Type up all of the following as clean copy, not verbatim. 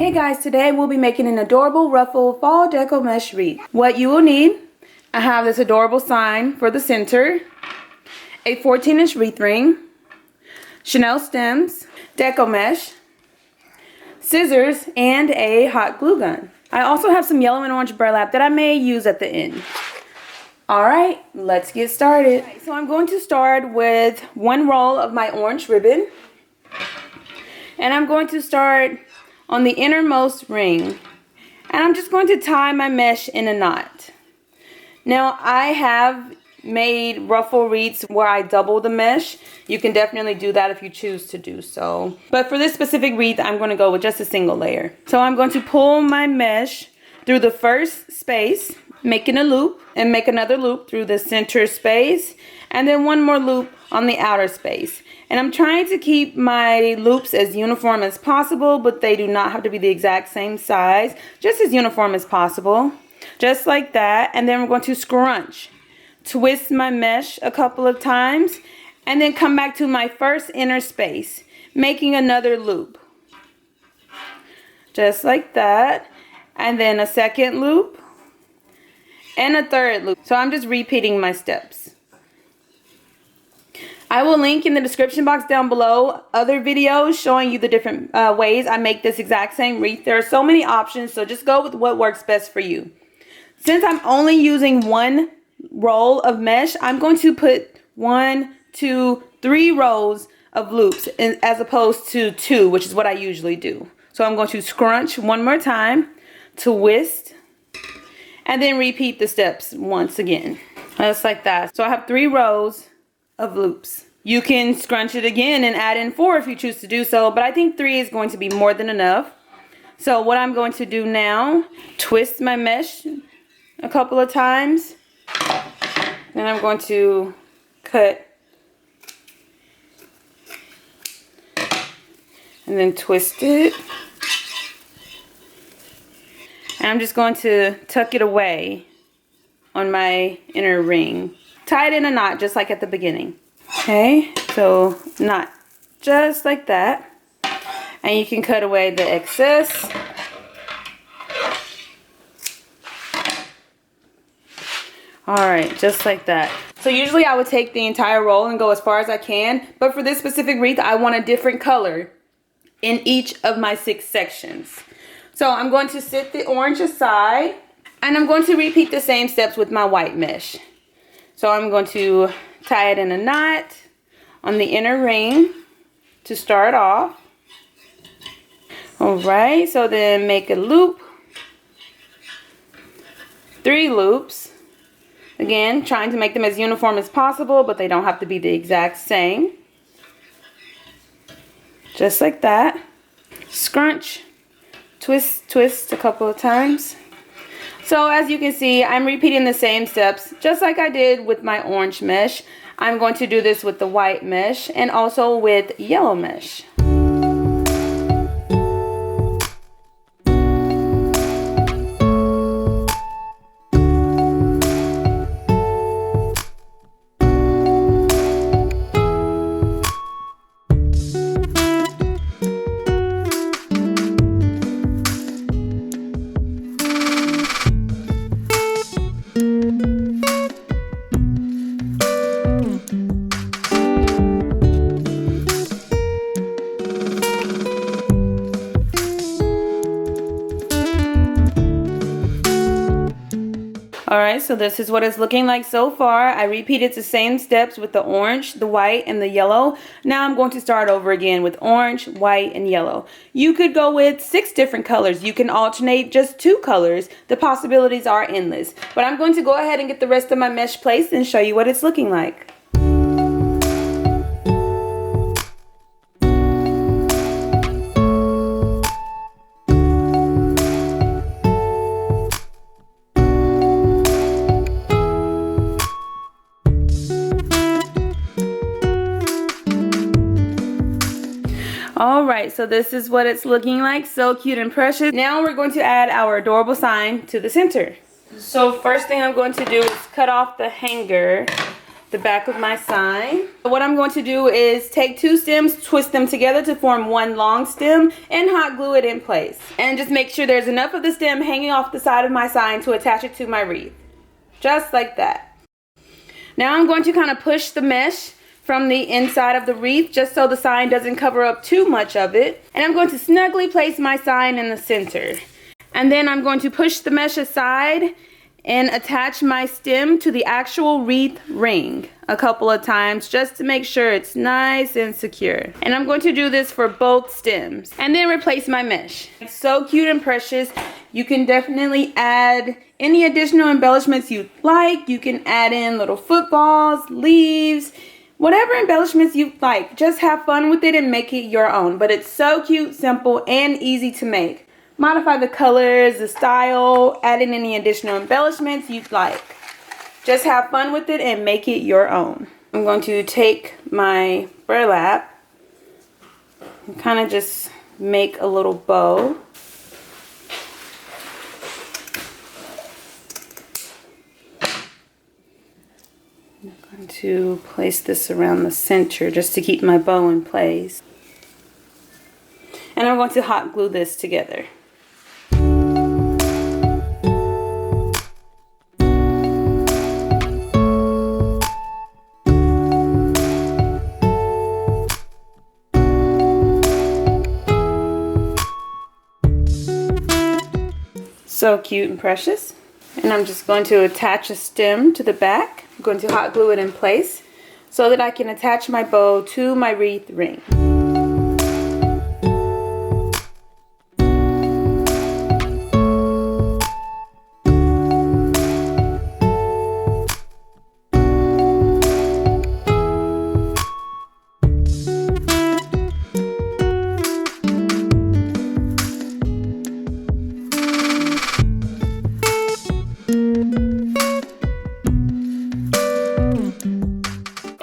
Hey guys, today we'll be making an adorable Ruffle fall deco mesh wreath. What you will need, I have this adorable sign for the center, a 14-inch wreath ring, Chanel stems, deco mesh, scissors, and a hot glue gun. I also have some yellow and orange burlap that I may use at the end. Alright, let's get started. So I'm going to start with one roll of my orange ribbon. And I'm going to start on the innermost ring. And I'm just going to tie my mesh in a knot. Now I have made ruffle wreaths where I double the mesh. You can definitely do that if you choose to do so. But for this specific wreath, I'm going to go with just a single layer. So I'm going to pull my mesh through the first space, making a loop, and make another loop through the center space, and then one more loop on the outer space. And I'm trying to keep my loops as uniform as possible, but they do not have to be the exact same size, just as uniform as possible. Just like that. And then we're going to scrunch, twist my mesh a couple of times, and then come back to my first inner space, making another loop. Just like that. And then a second loop, and a third loop. So I'm just repeating my steps. I will link in the description box down below other videos showing you the different ways I make this exact same wreath. There are so many options, so just go with what works best for you. Since I'm only using one roll of mesh, I'm going to put 1, 2, 3 rows of loops as opposed to 2, which is what I usually do. So I'm going to scrunch one more time, twist, and then repeat the steps once again. Just like that. So I have 3 rows of loops. You can scrunch it again and add in 4 if you choose to do so, but I think 3 is going to be more than enough. So what I'm going to do now, twist my mesh a couple of times, then I'm going to cut and then twist it. And I'm just going to tuck it away on my inner ring. Tie it in a knot just like at the beginning. Okay, so knot just like that. And you can cut away the excess. Alright, just like that. So usually I would take the entire roll and go as far as I can. But for this specific wreath, I want a different color in each of my 6 sections. So I'm going to set the orange aside. And I'm going to repeat the same steps with my white mesh. So I'm going to tie it in a knot on the inner ring to start off. Alright, so then make a loop. 3 loops. Again, trying to make them as uniform as possible, but they don't have to be the exact same. Just like that. Scrunch, twist, twist a couple of times. So as you can see, I'm repeating the same steps just like I did with my orange mesh. I'm going to do this with the white mesh and also with yellow mesh. Alright, so this is what it's looking like so far. I repeated the same steps with the orange, the white, and the yellow. Now I'm going to start over again with orange, white, and yellow. You could go with 6 different colors. You can alternate just 2 colors. The possibilities are endless. But I'm going to go ahead and get the rest of my mesh placed and show you what it's looking like. Alright, so this is what it's looking like. So cute and precious. Now we're going to add our adorable sign to the center. So first thing I'm going to do is cut off the hanger the back of my sign. What I'm going to do is take 2 stems, twist them together to form one long stem, and hot glue it in place. And just make sure there's enough of the stem hanging off the side of my sign to attach it to my wreath. Just like that. Now I'm going to kind of push the mesh from the inside of the wreath just so the sign doesn't cover up too much of it. And I'm going to snugly place my sign in the center. And then I'm going to push the mesh aside and attach my stem to the actual wreath ring a couple of times just to make sure it's nice and secure. And I'm going to do this for both stems and then replace my mesh. It's so cute and precious. You can definitely add any additional embellishments you'd like. You can add in little footballs, leaves, whatever embellishments you like. Just have fun with it and make it your own. But it's so cute, simple, and easy to make. Modify the colors, the style, add in any additional embellishments you'd like. Just have fun with it and make it your own. I'm going to take my burlap and kind of just make a little bow. I'm going to place this around the center just to keep my bow in place. And I'm going to hot glue this together. So cute and precious. And I'm just going to attach a stem to the back. I'm going to hot glue it in place so that I can attach my bow to my wreath ring.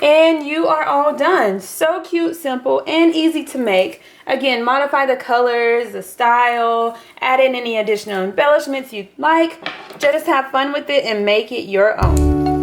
And you are all done. So cute, simple, and easy to make. Again, modify the colors, the style, add in any additional embellishments you'd like. Just have fun with it and make it your own.